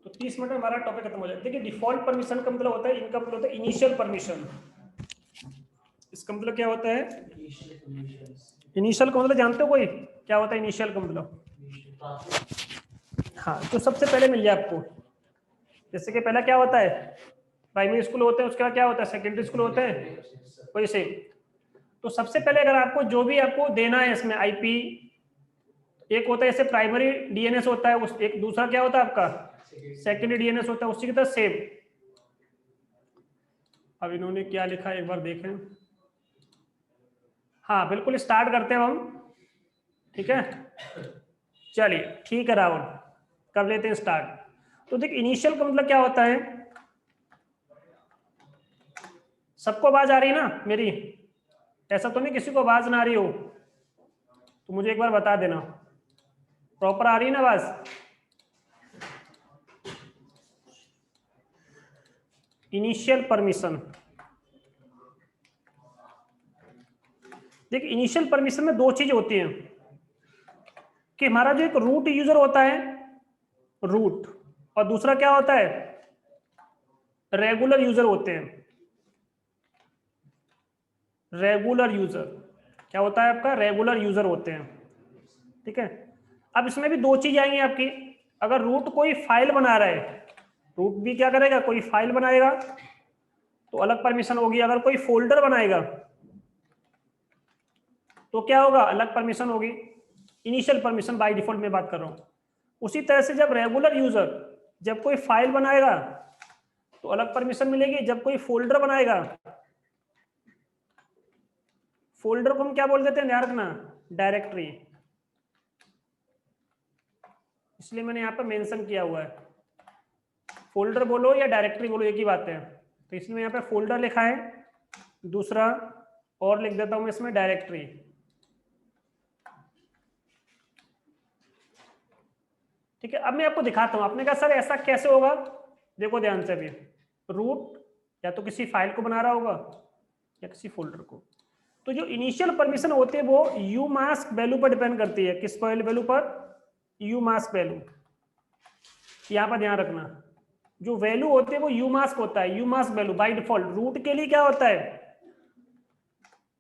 तो 30 मिनट में हमारा टॉपिक खत्म हो जाए। देखिए डिफॉल्ट परमिशन का मतलब होता है, इनका मतलब होता है इनिशियल परमिशन। इसका मतलब क्या होता है? इनिशियल का मतलब जानते हो कोई क्या होता है इनिशियल का मतलब? हाँ, जो सबसे पहले मिल जाए आपको। जैसे कि पहला क्या होता है, प्राइमरी स्कूल होते हैं, उसके बाद क्या होता है सेकेंडरी स्कूल होते हैं, वही सेम। तो सबसे पहले अगर आपको जो भी आपको देना है इसमें आईपी, एक होता है जैसे प्राइमरी डीएनएस होता है, उस एक दूसरा क्या होता है आपका सेकेंडरी डीएनएस होता है, उसी की तरह सेम। अब इन्होंने क्या लिखा है एक बार देखें। हाँ बिल्कुल, स्टार्ट करते हैं हम, ठीक है। चलिए ठीक है राहुल, कर लेते हैं स्टार्ट। तो देख इनिशियल का मतलब क्या होता है, सबको आवाज आ रही है ना मेरी? ऐसा तो नहीं किसी को आवाज ना आ रही हो, तो मुझे एक बार बता देना। प्रॉपर आ रही है ना आवाज? इनिशियल परमिशन, देखिए इनिशियल परमिशन में दो चीज होती हैं कि हमारा जो एक रूट यूजर होता है, रूट, और दूसरा क्या होता है रेगुलर यूजर होते हैं। रेगुलर यूजर क्या होता है आपका, रेगुलर यूजर होते हैं, ठीक है। अब इसमें भी दो चीज आएंगी आपकी। अगर रूट कोई फाइल बना रहा है, रूट भी क्या करेगा, कोई फाइल बनाएगा तो अलग परमिशन होगी। अगर कोई फोल्डर बनाएगा तो क्या होगा, अलग परमिशन होगी। इनिशियल परमिशन बाय डिफॉल्ट में बात कर रहा हूं। उसी तरह से जब रेगुलर यूजर जब कोई फाइल बनाएगा तो अलग परमिशन मिलेगी। जब कोई फोल्डर बनाएगा, फोल्डर को हम क्या बोल देते हैं, ध्यान रखना, डायरेक्टरी। इसलिए मैंने यहां पर मेंशन किया हुआ है, फोल्डर बोलो या डायरेक्टरी बोलो एक ही बात है। तो इसलिए यहाँ पे फोल्डर लिखा है, दूसरा और लिख देता हूं मैं इसमें डायरेक्टरी। ठीक है, अब मैं आपको दिखाता हूं। आपने कहा सर ऐसा कैसे होगा, देखो ध्यान से। अभी रूट या तो किसी फाइल को बना रहा होगा या किसी फोल्डर को। तो जो इनिशियल परमिशन होती है वो यू मास्क वैल्यू पर डिपेंड करती है। किस वैल्यू पर? You mask value. यहां पर ध्यान रखना, जो वैल्यू होती है वो यू मास्क होता है। Umask value by default route के लिए क्या होता है,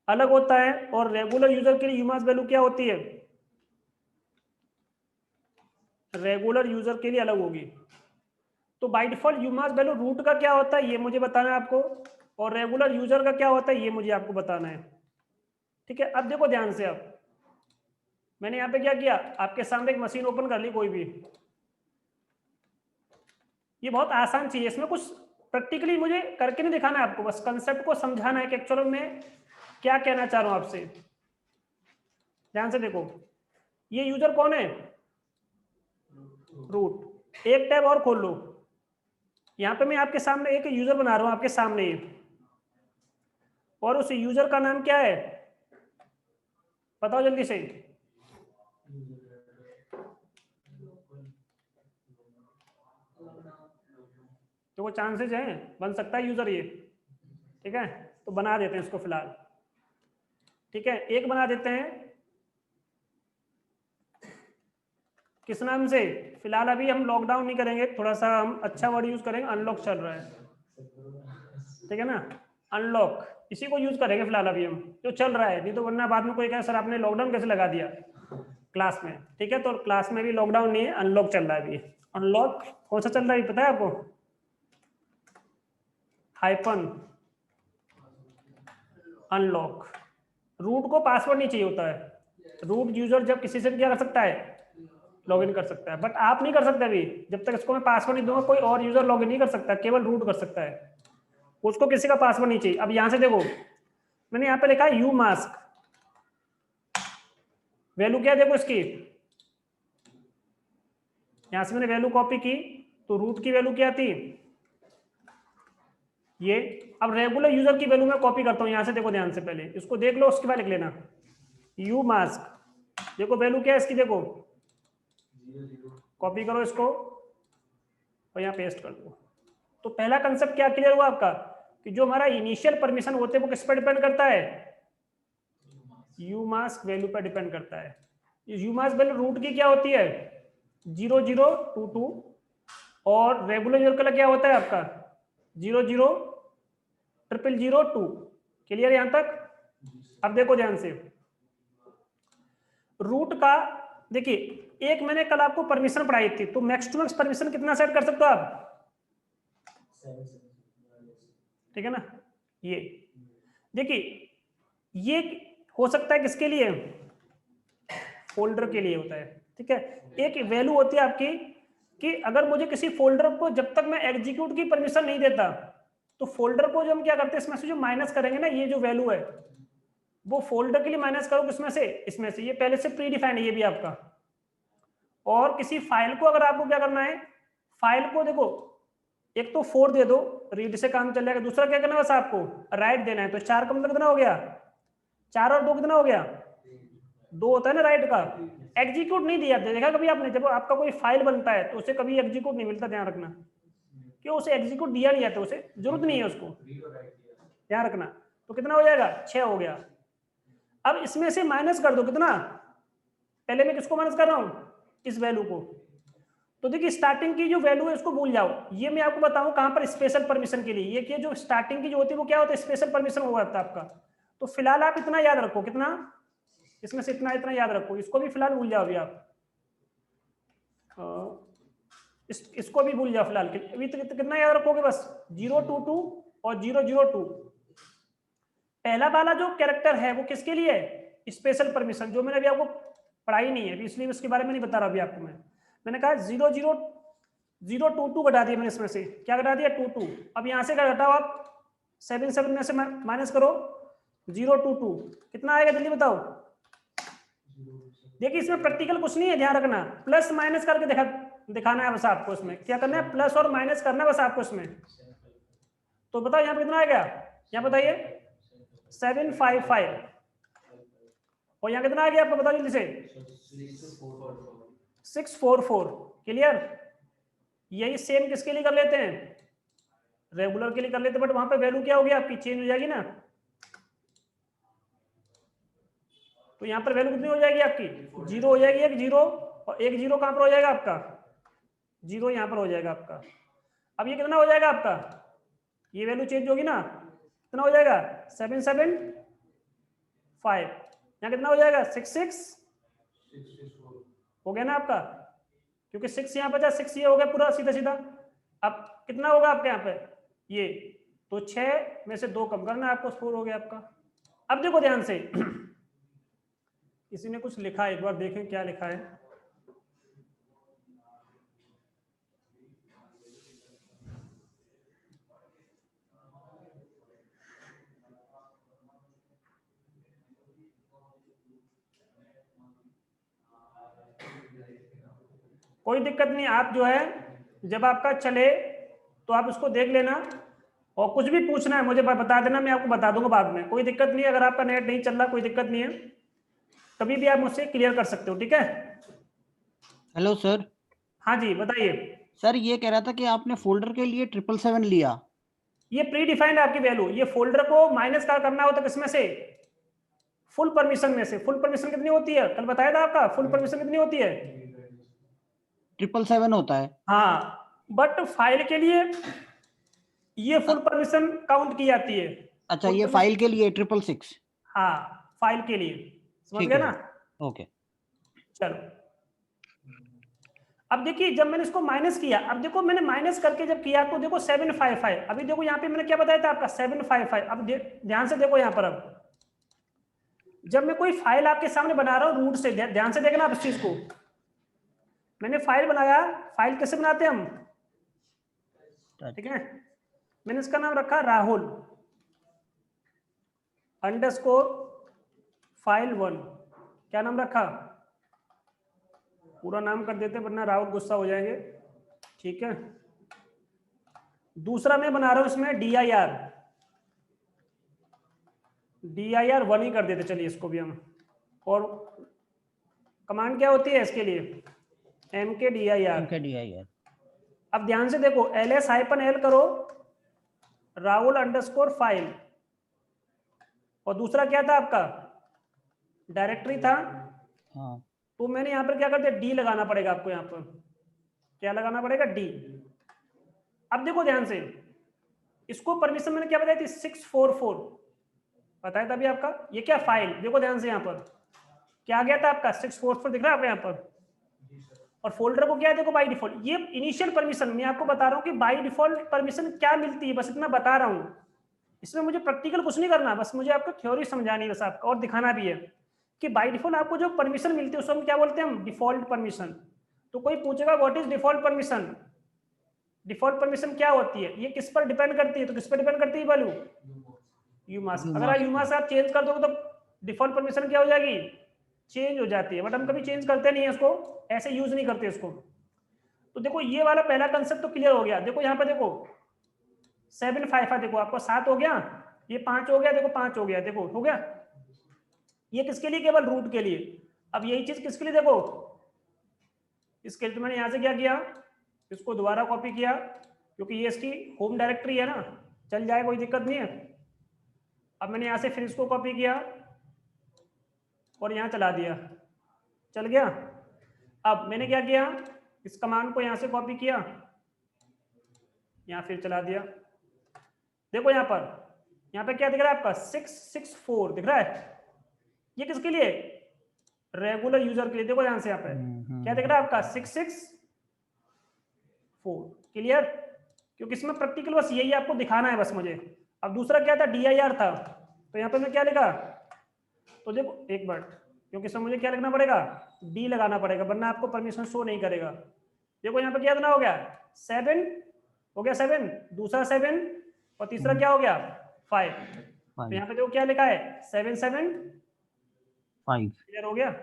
अलग होता है, और रेगुलर यूजर के लिए यू मास्क वैल्यू क्या होती है, रेगुलर यूजर के लिए अलग होगी। तो by default umask value route का क्या होता है ये मुझे बताना है आपको, और रेगुलर यूजर का क्या होता है ये मुझे आपको बताना है। ठीक है, अब देखो ध्यान से। अब मैंने यहाँ पे क्या किया, आपके सामने एक मशीन ओपन कर ली कोई भी। ये बहुत आसान चीज है, इसमें कुछ प्रैक्टिकली मुझे करके नहीं दिखाना है आपको, बस कंसेप्ट को समझाना है कि एक्चुअल में क्या कहना चाह रहा हूं आपसे। ध्यान से देखो, ये यूजर कौन है, रूट। एक टैब और खोल लो, यहाँ पे मैं आपके सामने एक यूजर बना रहा हूं आपके सामने, और उस यूजर का नाम क्या है बताओ जल्दी से। तो वो चांसेस हैं, बन सकता है यूजर ये, ठीक है। तो बना देते हैं इसको फिलहाल, ठीक है। एक बना देते हैं, किस नाम से? फिलहाल अभी हम लॉकडाउन नहीं करेंगे, थोड़ा सा हम अच्छा वर्ड यूज करेंगे, अनलॉक चल रहा है, ठीक है ना। अनलॉक इसी को यूज करेंगे फिलहाल अभी हम, जो चल रहा है। नहीं तो वरना बाद में कोई कहे सर आपने लॉकडाउन कैसे लगा दिया क्लास में, ठीक है। तो क्लास में भी लॉकडाउन नहीं है, अनलॉक चल रहा है अभी। अनलॉक कौन सा चल रहा है पता है आपको? Hyphen unlock. रूट को पासवर्ड नहीं चाहिए होता है। रूट यूजर जब किसी से क्या कर सकता है, लॉगिन कर सकता है, बट आप नहीं कर सकते अभी। जब तक इसको मैं पासवर्ड नहीं दूंगा कोई और यूजर लॉगिन नहीं कर सकता, केवल रूट कर सकता है, उसको किसी का पासवर्ड नहीं चाहिए। अब यहां से देखो, मैंने यहाँ पे लिखा है यू मास्क, वैल्यू क्या है देखो इसकी, यहां से मैंने वैल्यू कॉपी की, तो रूट की वैल्यू क्या थी ये। अब रेगुलर यूजर की वैल्यू मैं कॉपी करता हूं यहां से, देखो ध्यान से, पहले इसको देख लो उसके बाद लिख लेना। यू मास्क देखो वैल्यू क्या है इसकी, देखो कॉपी करो इसको और यहाँ पेस्ट कर दो। तो पहला कंसेप्ट क्या क्लियर हुआ आपका, कि जो हमारा इनिशियल परमिशन होते हैं वो किस पर डिपेंड करता है, यू मास्क वैल्यू पर डिपेंड करता है। यू मास्क वैल्यू रूट की क्या होती है 0022 और रेगुलर यूजर का क्या होता है आपका 000002। क्लियर यहां तक? अब देखो ध्यान से, रूट का देखिए एक मैंने कल आपको परमिशन पढ़ाई थी, तो मैक्स टू मैक्स परमिशन कितना सेट कर सकते हो आप? 7। ठीक है ना। ये देखिए ये हो सकता है किसके लिए, फोल्डर के लिए होता है। ठीक है, एक वैल्यू होती है आपकी कि अगर मुझे किसी फोल्डर को जब तक मैं एग्जीक्यूट की परमिशन नहीं देता, तो फोल्डर को जो हम क्या करते हैं इसमें से जो माइनस करेंगे ना, ये जो वैल्यू है वो फोल्डर के लिए माइनस करो किसमें से, इसमें से। ये पहले से प्री डिफाइंड है ये भी आपका। और किसी फाइल को अगर आपको क्या करना है, फाइल को देखो एक तो 4 दे दो, रीड से काम चल जाएगा। दूसरा क्या करना है बस आपको राइट देना है। तो 4 का मतलब कितना हो गया, 4 और 2 कितना हो गया, 2 होता है ना राइट का। एग्जीक्यूट नहीं दिया, देखा कभी आपने, जब आपका कोई फाइल बनता है तो उसे कभी एग्जीक्यूट नहीं मिलता, ध्यान रखना। क्यों, उसे एग्जीक्यूट दिया नहीं जाता, उसे जरूरत नहीं है उसको, ध्यान रखना। तो कितना हो जाएगा, 6 हो गया। अब इसमें से माइनस कर दो कितना, पहले मैं किसको माइनस कर रहा हूं, इस वैल्यू को। तो देखिए स्टार्टिंग की जो वैल्यू है उसको भूल जाओ। ये मैं आपको बताऊं कहां पर, स्पेशल परमिशन के लिए। ये कि जो स्टार्टिंग की जो होती है वो क्या होता है, स्पेशल परमिशन हुआ होता है आपका। तो फिलहाल आप इतना याद रखो, कितना, इसमें से इतना इतना याद रखो, इसको भी फिलहाल भूल जाओ अभी आप। इसको भी भूल जाओ फिलहाल। अभी तो कितना याद रखोगे बस, 022 और 002। पहला वाला जो कैरेक्टर है वो किसके लिए है, स्पेशल परमिशन, जो मैंने अभी आपको पढ़ाई नहीं है इसलिए उसके बारे में नहीं बता रहा अभी आपको। मैंने कहा 00022 घटा दिया मैंने इसमें से, क्या घटा दिया, 22। अब यहां से क्या घटाओ आप, 77 में से माइनस करो 022, कितना आएगा जल्दी बताओ। देखिए इसमें प्रैक्टिकल कुछ नहीं है, ध्यान रखना, प्लस माइनस करके दिखाना है बस आपको। इसमें क्या करना है, प्लस और माइनस करना है बस आपको इसमें। तो बताओ यहाँ पे कितना आ गया, यहाँ बताइए 755। और यहाँ कितना आ गया आपको बताओ जल्दी से, 644। क्लियर। यही सेम किसके लिए कर लेते हैं, रेगुलर के लिए कर लेते, बट वहां पे वैल्यू क्या होगी आपकी, चेंज हो जाएगी ना। तो यहाँ पर वैल्यू कितनी हो जाएगी आपकी, 0 हो जाएगी, एक 0, और एक 0 कहां पर हो जाएगा आपका, 0 यहाँ पर हो जाएगा आपका। अब ये कितना हो जाएगा आपका, ये वैल्यू चेंज होगी ना, कितना हो जाएगा 775। यहाँ कितना हो जाएगा 66 हो गया ना आपका, क्योंकि 6 यहाँ बचा, 6 ये हो गया पूरा सीधा सीधा। अब कितना होगा आपके यहाँ पे ये, तो 6 में से 2 कम करना है आपको, 4 हो गया आपका। अब देखो ध्यान से किसी ने कुछ लिखा है, एक बार देखें क्या लिखा है। कोई दिक्कत नहीं, आप जो है जब आपका चले तो आप उसको देख लेना, और कुछ भी पूछना है मुझे बता देना, मैं आपको बता दूंगा बाद में, कोई दिक्कत नहीं है। अगर आपका नेट नहीं चल रहा कोई दिक्कत नहीं है, कभी भी आप मुझसे क्लियर कर सकते हो, ठीक है। Hello sir. हाँ जी बताइए। सर ये कह रहा था कि आपने फोल्डर के लिए 777 लिया। ये प्री डिफाइंड आपकी वैल्यू, ये फोल्डर को माइनस का करना होता है किसमें से, फुल परमिशन में से। फुल परमिशन कितनी होती है, कल बताया था आपका, फुल परमिशन कितनी होती है, 777 होता है। हाँ, बट फाइल के लिए ये फुल परमिशन काउंट की जाती है। अच्छा, ये फाइल के लिए 666। हाँ, फाइल के लिए, समझ ठीक गए है, ना। ओके। चलो अब देखिए जब मैंने इसको माइनस किया, अब देखो मैंने माइनस करके जब किया तो देखो 755। अभी देखो यहाँ पे मैंने क्या बताया था आपका 755। अब ध्यान से देखो यहाँ पर, अब जब मैं कोई फाइल आपके सामने बना रहा हूँ रूट से, ध्यान से देखना आप इस चीज को। मैंने फाइल बनाया, फाइल कैसे बनाते हैं हम, ठीक है। मैंने इसका नाम रखा राहुल अंडरस्कोर file1। क्या नाम रखा, पूरा नाम कर देते वरना राहुल गुस्सा हो जाएंगे, ठीक है। दूसरा मैं बना रहा हूं इसमें dir 1 ही कर देते, चलिए इसको भी हम। और कमांड क्या होती है इसके लिए, mkdir। अब ध्यान से देखो ls-l करो राहुल अंडरस्कोर फाइल, और दूसरा क्या था आपका, डायरेक्टरी था। हाँ। तो मैंने यहाँ पर क्या कर दिया, डी लगाना पड़ेगा आपको, यहाँ पर क्या लगाना पड़ेगा, डी। अब देखो ध्यान से, इसको परमिशन मैंने क्या बताई थी 644 बताया था अभी आपका। ये क्या फाइल, देखो ध्यान से यहाँ पर क्या आ गया था आपका 644 दिख रहा है आपको यहाँ पर, और फोल्डर को क्या है देखो बाय डिफॉल्ट, ये इनिशियल परमिशन मैं आपको बता रहा हूँ कि बाय डिफॉल्ट परमिशन क्या मिलती है, बस इतना बता रहा हूँ। इसमें मुझे प्रैक्टिकल कुछ नहीं करना, बस मुझे आपको थ्योरी समझानी है बस आपको, और दिखाना भी है कि बाय डिफॉल्ट आपको जो परमिशन मिलती है उसको हम क्या बोलते हैं, हम डिफॉल्ट परमिशन। तो कोई पूछेगा what is default permission, default permission क्या होती है, ये किस पर डिपेंड करती है, तो किस पर डिपेंड करती है बालू, यूमास। अगर आप यूमास आप चेंज कर दोगे तो डिफॉल्ट परमिशन क्या हो जाएगी, चेंज हो जाती है, बट हम कभी चेंज करते नहीं है इसको, ऐसे यूज नहीं करते इसको। तो देखो ये वाला पहला कंसेप्ट तो क्लियर हो गया। देखो यहाँ पे देखो 755 देखो आपको 7 हो गया, ये 5 हो गया, देखो 5 हो गया, देखो हो गया। ये किसके लिए, केवल रूट के लिए। अब यही चीज किसके लिए, देखो इसके लिए तो मैंने यहाँ से क्या किया, इसको दोबारा कॉपी किया, क्योंकि ये इसकी होम डायरेक्टरी है ना, चल जाए कोई दिक्कत नहीं है। अब मैंने यहाँ से फिर इसको कॉपी किया और यहाँ चला दिया, चल गया। अब मैंने क्या किया, इस कमांड को यहाँ से कॉपी किया, यहाँ फिर चला दिया। देखो यहाँ पे क्या दिख रहा है आपका 664 दिख रहा है, ये किसके लिए, रेगुलर यूजर के लिए। देखो ध्यान से यहाँ पे क्या दिख रहा है आपका 664, क्लियर। क्योंकि इसमें प्रैक्टिकल बस यही आपको दिखाना है बस मुझे। अब दूसरा क्या था, DIR था, तो यहाँ पे मैं क्या लिखा, तो देखो एक मिनट, क्योंकि इसमें मुझे क्या लिखना पड़ेगा, D लगाना पड़ेगा, वरना आपको परमिशन शो नहीं करेगा। देखो यहाँ पे क्या देना हो गया 7 हो गया, 7 दूसरा 7 और तीसरा क्या हो गया 5। तो यहाँ पे देखो क्या लिखा है 775, क्लियर हो गया।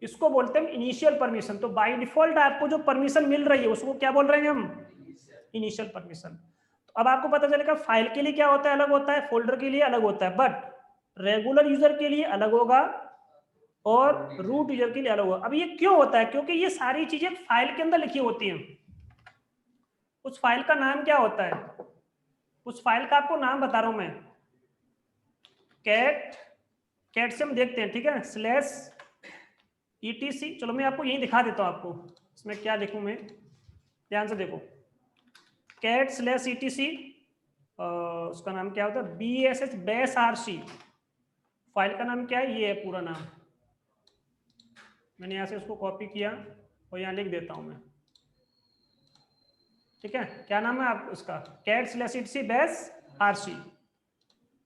इसको बोलते हैं इनिशियल परमिशन। तो बाय डिफॉल्ट आपको जो परमिशन मिल रही है उसको क्या बोल रहे हैं हम, इनिशियल परमिशन। तो अब आपको पता चलेगा फाइल के लिए क्या होता है, अलग होता है, फोल्डर के लिए अलग होता है, बट रेगुलर यूजर के लिए अलग होगा और रूट यूजर के लिए अलग होगा। अब ये क्यों होता है, क्योंकि ये सारी चीजें फाइल के अंदर लिखी होती हैं। उस फाइल का नाम क्या होता है, उस फाइल का आपको नाम बता रहा हूं मैं, कैट से हम देखते हैं, ठीक है, /etc। चलो मैं आपको यही दिखा देता हूं, आपको इसमें क्या लिखूं मैं, ध्यान से देखो, cat/etc, उसका नाम क्या होता है, BSH फाइल का नाम क्या है, ये है पूरा नाम। मैंने यहाँ से उसको कॉपी किया और यहाँ लिख देता हूँ मैं, ठीक है। क्या नाम है आप उसका, cat/etc/rc।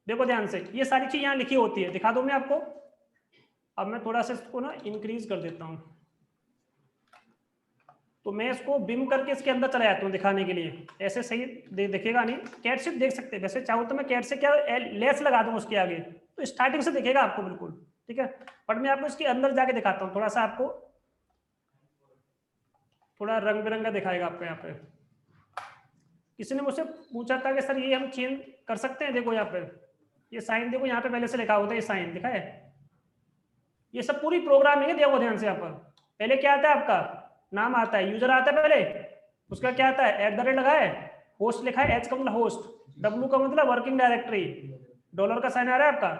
देखो ध्यान से ये सारी चीज यहाँ लिखी होती है, दिखा दूं मैं आपको। अब मैं थोड़ा सा इसको ना इंक्रीज कर देता हूँ, तो मैं इसको बिम करके इसके अंदर चला जाता हूँ दिखाने के लिए, ऐसे सही दिखेगा नहीं। कैट से देख सकते हैं, वैसे चाहो तो मैं कैट से क्या लेस लगा दूँ उसके आगे, तो स्टार्टिंग से दिखेगा आपको बिल्कुल, ठीक है। बट मैं आपको इसके अंदर जाके दिखाता हूँ, थोड़ा सा आपको थोड़ा रंग बिरंगा दिखाएगा आपको। यहाँ पे किसी ने मुझसे पूछा था कि सर ये हम चेंज कर सकते हैं, देखो यहाँ पे ये साइन देखो, यहाँ पे पहले से लिखा होता है, ये साइन दिखा है, ये सब पूरी प्रोग्रामिंग है। देखो ध्यान से यहाँ पर पहले क्या आता है, आपका नाम आता है, यूजर आता है पहले, उसका क्या आता है @ लगा है, होस्ट लिखा है, H का मतलब होस्ट, W का मतलब वर्किंग डायरेक्टरी, डॉलर का साइन आ रहा है आपका।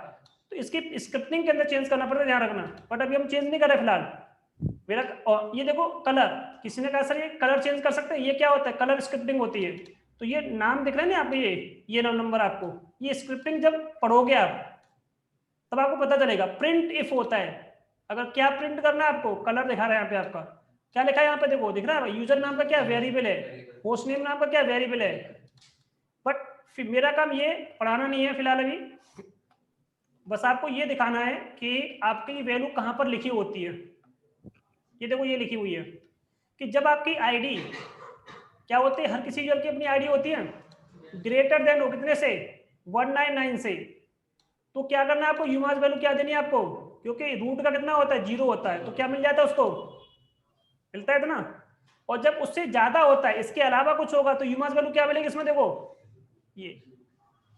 तो इसकी स्क्रिप्टिंग के अंदर चेंज करना पड़ता है, ध्यान रखना। बट अभी हम चेंज नहीं कर रहे फिलहाल मेरा। और ये देखो कलर, किसी ने कहा सर ये कलर चेंज कर सकते हैं, ये क्या होता है, कलर स्क्रिप्टिंग होती है। तो ये नाम दिख रहा है ना आपको, ये नंबर आपको, ये स्क्रिप्टिंग जब पढ़ोगे आप तब आपको पता चलेगा। प्रिंट इफ होता है, अगर क्या प्रिंट करना है आपको, कलर दिखा रहा है यहाँ पे आपका, क्या लिखा है यहाँ पे देखो, दिख रहा है यूजर नाम का क्या वेरिएबल है, होस्ट नेम नाम का क्या वेरिएबल है। बट मेरा काम ये पढ़ाना नहीं है फिलहाल, अभी बस आपको ये दिखाना है कि आपकी वैल्यू कहाँ पर लिखी होती है। ये देखो ये लिखी हुई है कि जब आपकी आईडी क्या होती है, हर किसी यूजर की अपनी आईडी होती है, ग्रेटर देन हो कितने से 199 से, तो क्या करना है आपको, यूमास वैल्यू क्या देनी है आपको, क्योंकि रूट का कितना होता है 0 होता है, तो क्या मिल जाता है उसको, मिलता है इतना। और जब उससे ज्यादा होता है, इसके अलावा कुछ होगा, तो यूमास वैल्यू क्या मिलेगी इसमें, देखो ये।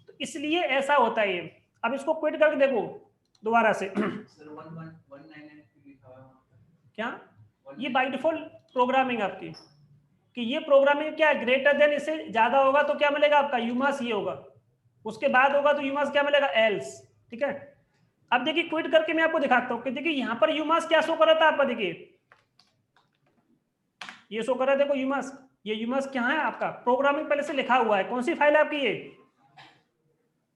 तो इसलिए ऐसा होता है ये। अब इसको क्विट करके देखो दोबारा से क्या, ये बाय डिफॉल्ट प्रोग्रामिंग आपकी, कि ये प्रोग्रामिंग क्या है, ग्रेटर देन इससे ज्यादा होगा तो क्या मिलेगा आपका यूमास, ये होगा, उसके बाद होगा तो यूमास क्या मिलेगा एल्स, ठीक है। अब देखिए क्विट करके मैं आपको दिखाता हूं कि देखिए यहां पर यूमास क्या शो कर रहा था आपका, देखिए ये शो कर रहा है, देखो यूमास, ये यूमस क्या है आपका, प्रोग्रामिंग पहले से लिखा हुआ है। कौन सी फाइल है आपकी ये,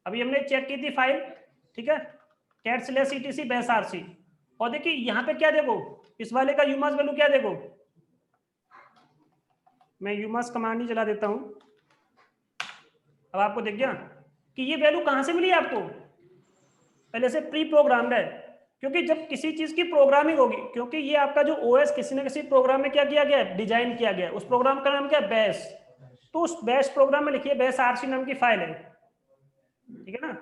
अभी हमने चेक की थी फाइल, ठीक है, cat/etc basrc। और देखिए यहाँ पे क्या देखो, इस वाले का यूमस वैल्यू क्या देखो, मैं यूमस कमांड ही चला देता हूं। अब आपको दिख गया कि ये वैल्यू कहां से मिली आपको, पहले से प्री प्रोग्राम्ड है। क्योंकि जब किसी चीज की प्रोग्रामिंग होगी, क्योंकि ये आपका जो ओएस किसी न किसी प्रोग्राम में क्या किया गया है, डिजाइन किया गया है। उस प्रोग्राम का नाम क्या है, बैश। तो उस बैश प्रोग्राम में लिखिए basrc नाम की फाइल है, ठीक है ना।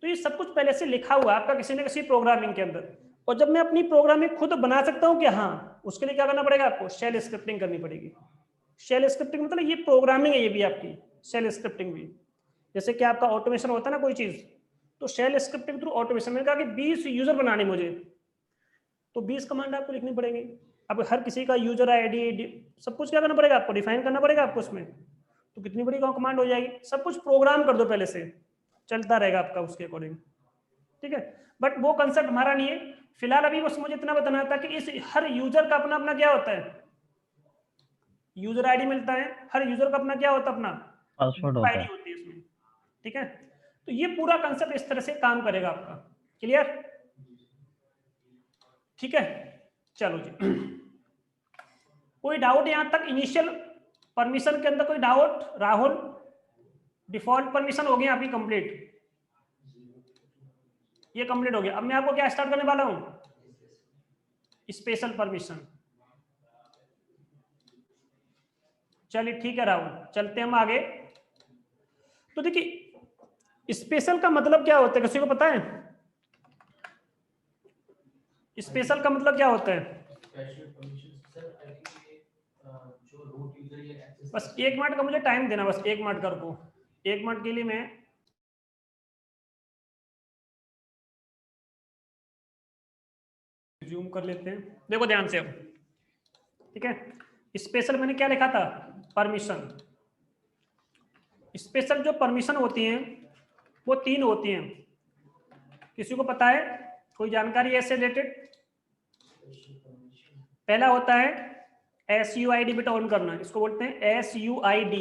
तो ये सब कुछ पहले से लिखा हुआ है आपका किसी न किसी प्रोग्रामिंग के अंदर। और जब मैं अपनी प्रोग्रामिंग खुद बना सकता हूँ क्या, हाँ, उसके लिए क्या करना पड़ेगा आपको, शेल स्क्रिप्टिंग करनी पड़ेगी। शेल स्क्रिप्टिंग मतलब ये प्रोग्रामिंग है, ये भी आपकी शेल स्क्रिप्टिंग भी। जैसे कि आपका ऑटोमेशन होता है ना कोई चीज, तो शेल स्क्रिप्टिंग थ्रू ऑटोमेशन। मैंने कहा कि 20 यूजर बनाने मुझे, तो 20 कमांड आपको लिखनी पड़ेगी। अब हर किसी का यूजर आईडी सब कुछ क्या करना पड़ेगा आपको, डिफाइन करना पड़ेगा आपको उसमें। तो कितनी बड़ी कमांड हो जाएगी, सब कुछ प्रोग्राम कर दो पहले से, चलता रहेगा आपका उसके अकॉर्डिंग, ठीक है। बट वो कंसेप्ट हमारा नहीं है फिलहाल। अभी बस मुझे इतना बताना था कि इस हर यूजर का अपना अपना क्या होता है, यूजर आईडी मिलता है, हर यूजर का अपना क्या होता है, अपना पासवर्ड होता आईडी है। होती है इसमें, ठीक है। तो ये पूरा कंसेप्ट इस तरह से काम करेगा आपका, क्लियर, ठीक है। चलो जी, कोई डाउट यहां तक इनिशियल परमिशन के अंदर, कोई डाउट राहुल, डिफॉल्ट परमिशन हो गई आपकी कंप्लीट, ये कंप्लीट हो गया। अब मैं आपको क्या स्टार्ट करने वाला हूं, स्पेशल परमिशन। चलिए ठीक है राहुल, चलते हम आगे। तो देखिए स्पेशल का मतलब क्या होता है, किसी को पता है स्पेशल का मतलब क्या होता है? बस 1 मिनट का मुझे टाइम देना, बस 1 मिनट कर को, 1 मिनट के लिए मैं जूम कर लेते हैं। देखो ध्यान से अब, ठीक है। स्पेशल मैंने क्या लिखा था, परमिशन। स्पेशल जो परमिशन होती हैं वो 3 होती हैं। किसी को पता है, कोई जानकारी है इससे रिलेटेड? पहला होता है SUID बिट ऑन करना, इसको बोलते हैं SUID।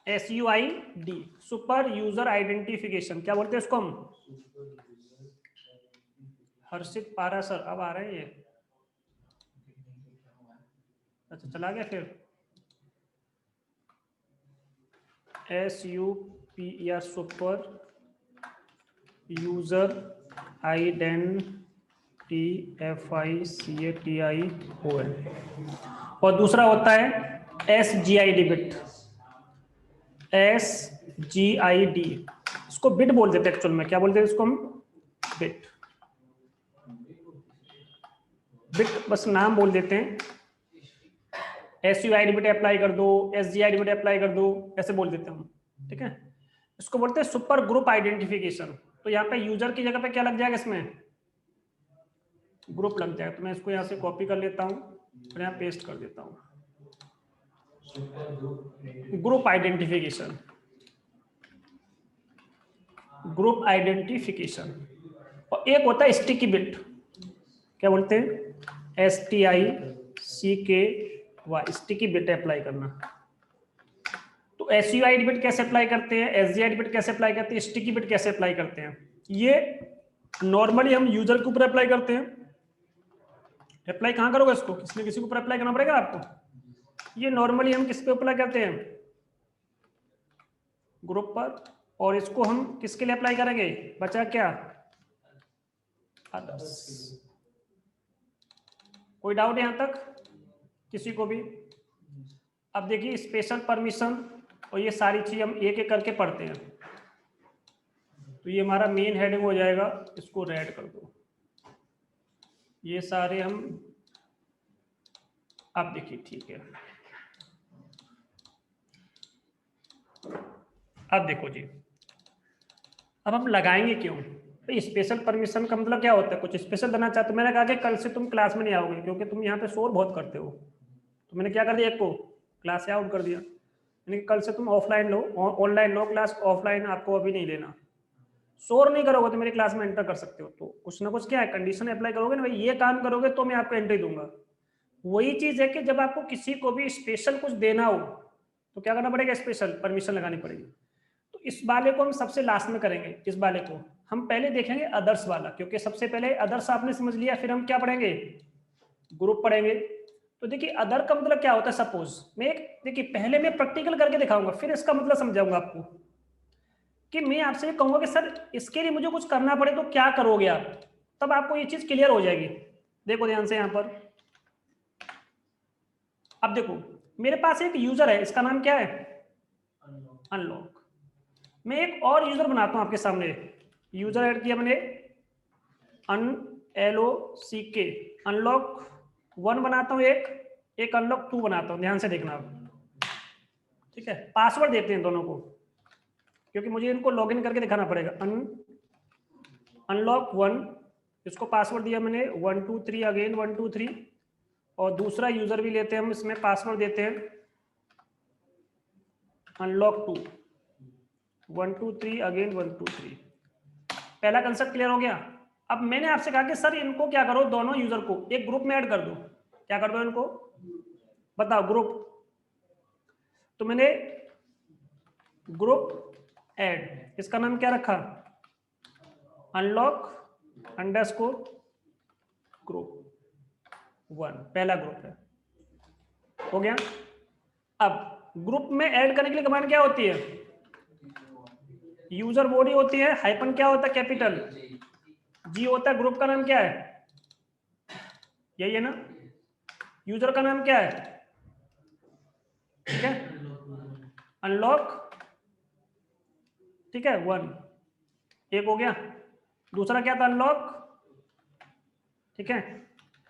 SUID super user identification, क्या बोलते हैं इसको हम? हर्षित पारा सर अब आ रहे हैं ये, अच्छा चला गया फिर। SUPER super user IDENTIFICATION। और दूसरा होता है SGID बिट, SGID, इसको बिट बोल देते हैं एक्चुअल में, क्या बोलते हैं इसको हम? बिट। बिट बस नाम बोल देते हैं, SUID बिट अप्लाई कर दो, SGID बिट अप्लाई कर दो, ऐसे बोल देते हैं हम, ठीक है। इसको बोलते हैं सुपर ग्रुप आइडेंटिफिकेशन। तो यहाँ पे यूजर की जगह पे क्या लग जाएगा, इसमें ग्रुप लग जाएगा। तो मैं इसको यहाँ से कॉपी कर लेता हूँ और यहाँ पेस्ट कर देता हूँ, ग्रुप आइडेंटिफिकेशन, ग्रुप आइडेंटिफिकेशन। और एक होता है स्टिकी बिट, क्या बोलते हैं? STICKY, स्टिकी बिट अप्लाई करना। तो SUID बिट कैसे अप्लाई करते हैं, SGID बिट कैसे अप्लाई करते हैं, स्टिकी बिट कैसे अप्लाई करते हैं? ये नॉर्मली हम यूजर के ऊपर अप्लाई करते हैं। अप्लाई कहाँ करोगे इसको, किसी न किसी के ऊपर अप्लाई करना पड़ेगा आपको। ये नॉर्मली हम किस पे अप्लाई करते हैं, ग्रुप पर। और इसको हम किसके लिए अप्लाई करेंगे, बचा क्या, अदर्स। कोई डाउट यहां तक किसी को भी? अब देखिए स्पेशल परमिशन और ये सारी चीज हम एक एक करके पढ़ते हैं। तो ये हमारा मेन हेडिंग हो जाएगा, इसको रेड कर दो। ये सारे हम, अब देखिए ठीक है, अब देखो जी, अब हम लगाएंगे क्यों? तो स्पेशल परमिशन का मतलब क्या होता है, कुछ स्पेशल देना चाहते हो। मैंने कहा कि कल से तुम क्लास में नहीं आओगे क्योंकि तुम यहाँ पे शोर बहुत करते हो। तो मैंने क्या कर दिया, एक को क्लास से आउट कर दिया। यानी कि कल से तुम ऑफलाइन लो, ऑनलाइन लो क्लास, ऑफलाइन आपको अभी नहीं लेना। शोर नहीं करोगे तो मेरी क्लास में एंटर कर सकते हो। तो कुछ ना कुछ क्या है, कंडीशन अप्लाई करोगे ना भाई, ये काम करोगे तो मैं आपको एंट्री दूंगा। वही चीज है कि जब आपको किसी को भी स्पेशल कुछ देना हो तो क्या करना पड़ेगा, स्पेशल परमिशन लगानी पड़ेगी। तो इस वाले को हम सबसे लास्ट में करेंगे, इस वाले को हम पहले देखेंगे अदर्स वाला, क्योंकि सबसे पहले अदर्स आपने समझ लिया, फिर हम क्या पढ़ेंगे, ग्रुप पढ़ेंगे। तो देखिए अदर का मतलब क्या होता है, सपोज मैं एक, देखिए पहले मैं प्रैक्टिकल करके दिखाऊंगा फिर इसका मतलब समझाऊंगा आपको, कि मैं आपसे ये कहूंगा कि सर इसके लिए मुझे कुछ करना पड़े तो क्या करोगे आप, तब आपको ये चीज क्लियर हो जाएगी। देखो ध्यान से यहाँ पर, अब देखो मेरे पास एक यूजर है, इसका नाम क्या है, अनलॉक। मैं एक और यूजर बनाता हूं आपके सामने, यूजर ऐड किया मैंने, LOCK, अनलॉक 1 बनाता हूं, एक अनलॉक 2 बनाता हूं, ध्यान से देखना आप। ठीक है, पासवर्ड देते हैं दोनों को, क्योंकि मुझे इनको लॉगिन करके दिखाना पड़ेगा। अनलॉक 1, इसको पासवर्ड दिया मैंने 1 2 3, अगेन 1 2 3, और दूसरा यूजर भी लेते हैं हम, इसमें पासवर्ड देते हैं अनलॉक 2 1 2 3, अगेन 1 2 3। पहला कंसेप्ट क्लियर हो गया। अब मैंने आपसे कहा कि सर इनको क्या करो, दोनों यूजर को एक ग्रुप में ऐड कर दो, क्या कर दो इनको, बताओ ग्रुप। तो मैंने ग्रुप ऐड, इसका नाम क्या रखा, अनलॉक अंडरस्कोर ग्रुप 1, पहला ग्रुप है, हो गया। अब ग्रुप में ऐड करने के लिए कमांड क्या होती है, यूजर बॉडी होती है, हाइपन क्या होता है, कैपिटल जी होता है, ग्रुप का नाम क्या है, यही है ना, यूजर का नाम क्या है, ठीक है, अनलॉक, ठीक है 1, एक हो गया। दूसरा क्या था, अनलॉक, ठीक है,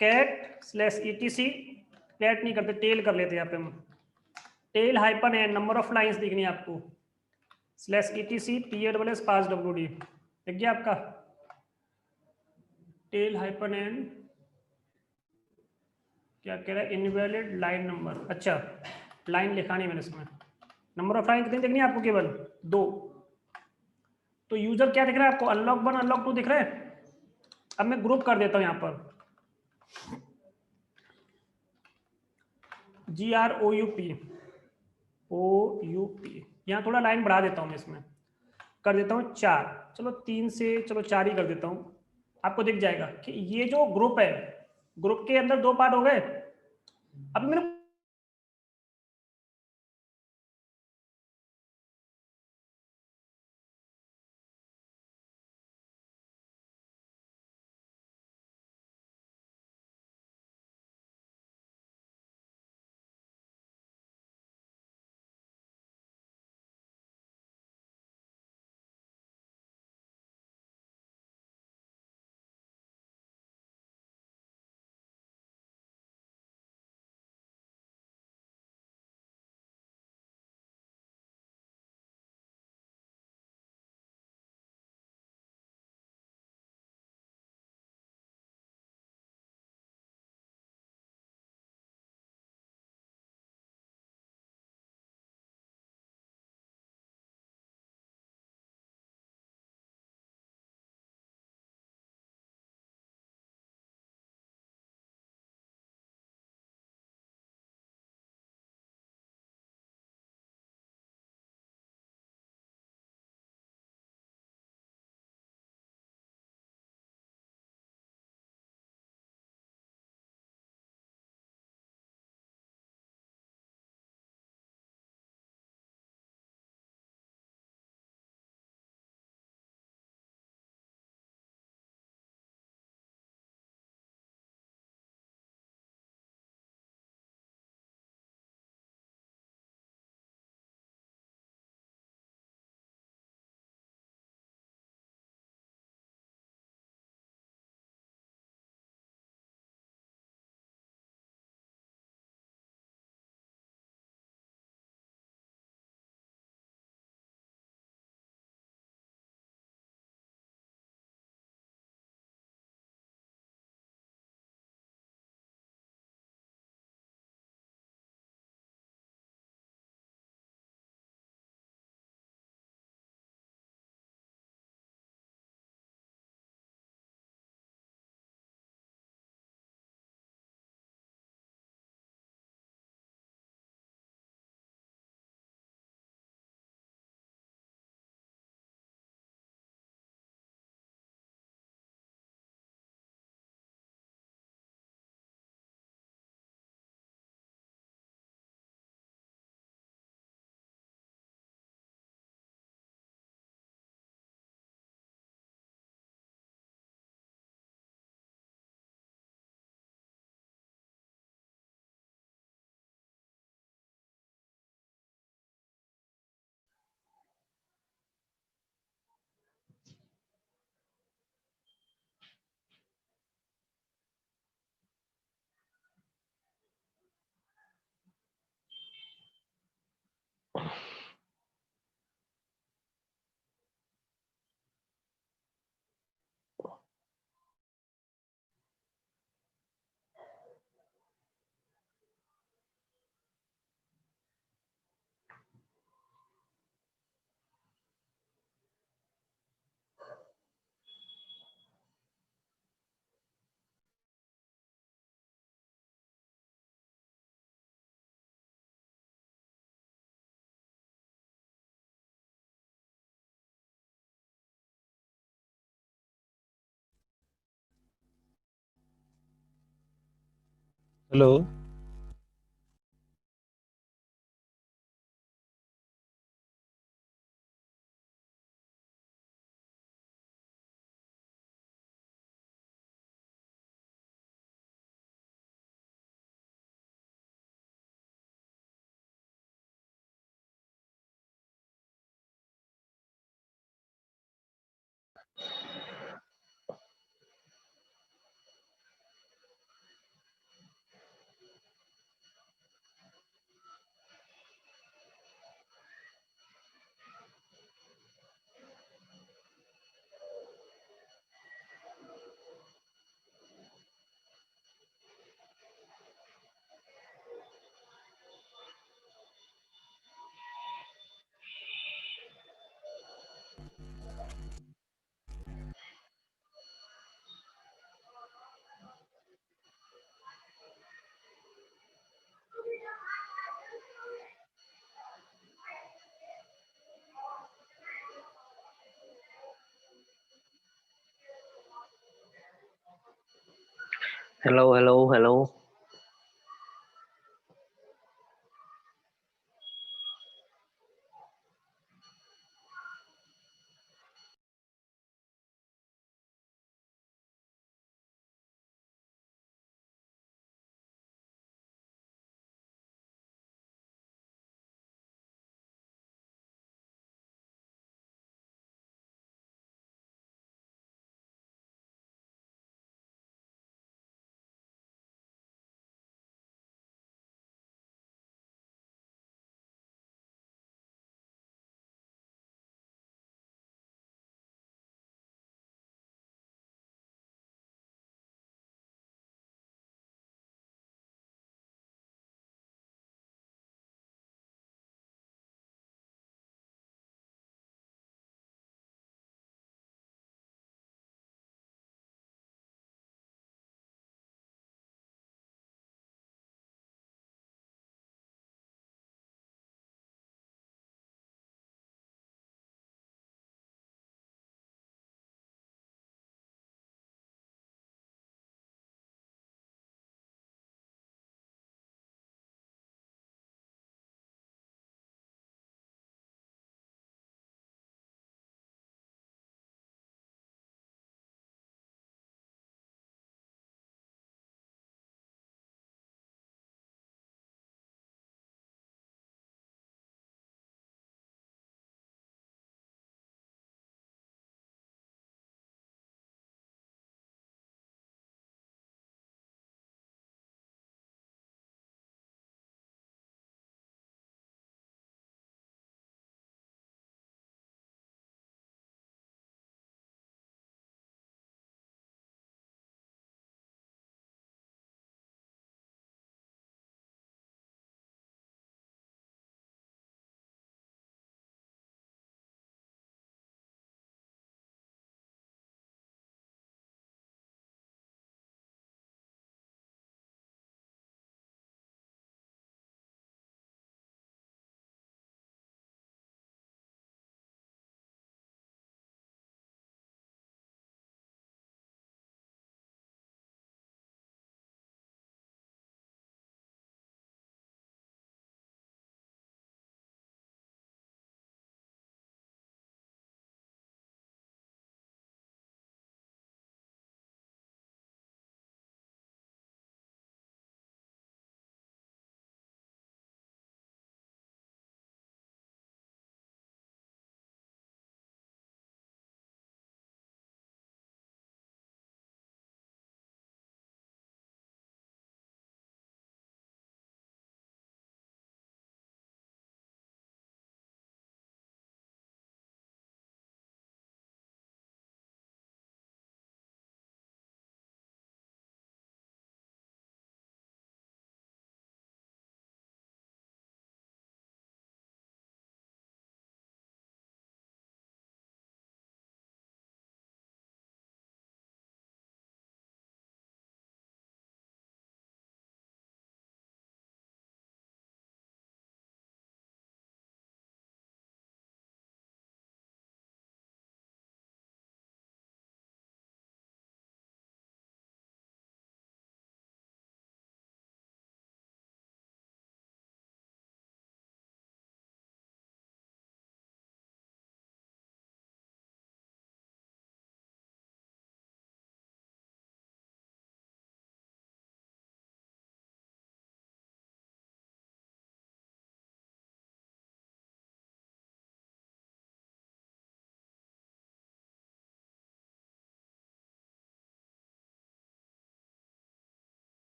cat/etc, कैट नहीं करते, टेल कर लेते हैं यहाँ पे हम, tail hyphen n, number of lines दिखनी है आपको, /etc pad पास wd, देख गया आपका, टेल हाइपन एन, क्या कह रहा है, इनवैलिड लाइन नंबर, अच्छा लाइन लिखा नहीं मैंने इसमें, नंबर ऑफ लाइन कितनी दिखनी है आपको, केवल 2। तो यूजर क्या दिख रहा है आपको, अनलॉक 1 अनलॉक 2 दिख रहा है। अब मैं ग्रुप कर देता हूं यहां पर, GROUP, यहाँ थोड़ा लाइन बढ़ा देता हूँ मैं, इसमें कर देता हूँ 4, चलो 3 से चलो 4 ही कर देता हूँ। आपको दिख जाएगा कि ये जो ग्रुप है, ग्रुप के अंदर 2 पार्ट हो गए। अब मैंने हेलो। Hello, hello, hello.